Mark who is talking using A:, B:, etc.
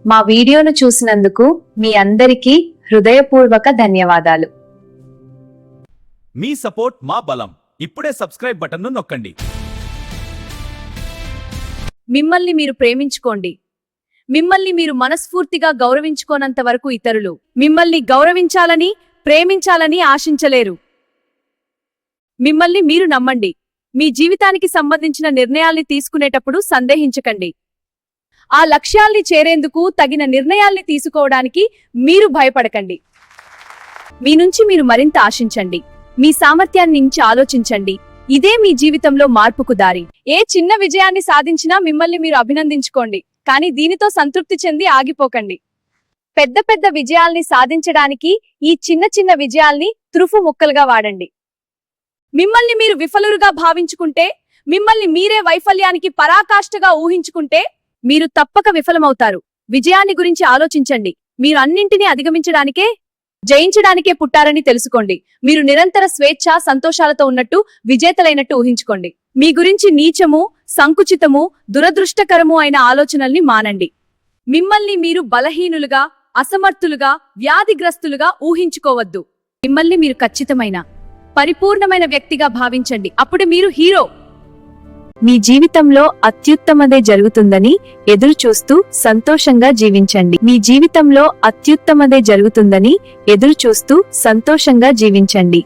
A: మా వీడియోను చూసినందుకు మీ అందరికీ హృదయపూర్వక ధన్యవాదాలు.
B: మీ సపోర్ట్ మా బలం. ఇప్పుడే సబ్స్క్రైబ్ బటన్ను నొక్కండి.
C: మిమ్మల్ని మీరు ప్రేమించుకోండి. మిమ్మల్ని మీరు మనస్ఫూర్తిగా గౌరవించుకోనంత వరకు ఇతరులు మిమ్మల్ని గౌరవించాలని, ప్రేమించాలని ఆశించలేరు. మిమ్మల్ని మీరు నమ్మండి. మీ జీవితానికి సంబంధించిన నిర్ణయాల్ని తీసుకునేటప్పుడు సందేహించకండి. ఆ లక్ష్యాల్ని చేరేందుకు తగిన నిర్ణయాల్ని తీసుకోవడానికి మీరు భయపడకండి. మీ నుంచి మీరు మరింత ఆశించండి. మీ సామర్థ్యాన్ని మించి ఆలోచించండి. ఇదే మీ జీవితంలో మార్పుకు దారి. ఏ చిన్న విజయాన్ని సాధించినా మిమ్మల్ని మీరు అభినందించుకోండి, కానీ దీనితో సంతృప్తి చెంది ఆగిపోకండి. పెద్ద పెద్ద విజయాల్ని సాధించడానికి ఈ చిన్న చిన్న విజయాల్ని తురుపు ముక్కలుగా వాడండి. మిమ్మల్ని మీరు విఫలురుగా భావించుకుంటే, మిమ్మల్ని మీరే వైఫల్యానికి పరాకాష్ఠగా ఊహించుకుంటే మీరు తప్పక విఫలమవుతారు. విజయాన్ని గురించి ఆలోచించండి. మీరు అన్నింటినీ అధిగమించడానికే, జయించడానికే పుట్టారని తెలుసుకోండి. మీరు నిరంతర స్వేచ్ఛ, సంతోషాలతో ఉన్నట్టు, విజేతలైనట్టు ఊహించుకోండి. మీ గురించి నీచము, సంకుచితము, దురదృష్టకరము అయిన ఆలోచనల్ని మానండి. మిమ్మల్ని మీరు బలహీనులుగా, అసమర్థులుగా, వ్యాధిగ్రస్తులుగా ఊహించుకోవద్దు. మిమ్మల్ని మీరు ఖచ్చితమైన, పరిపూర్ణమైన వ్యక్తిగా భావించండి. అప్పుడు మీరు హీరో. మీ జీవితంలో అత్యుత్తమదే జరుగుతుందని ఎదురు చూస్తూ సంతోషంగా జీవించండి. మీ జీవితంలో అత్యుత్తమదే జరుగుతుందని ఎదురు చూస్తూ సంతోషంగా జీవించండి.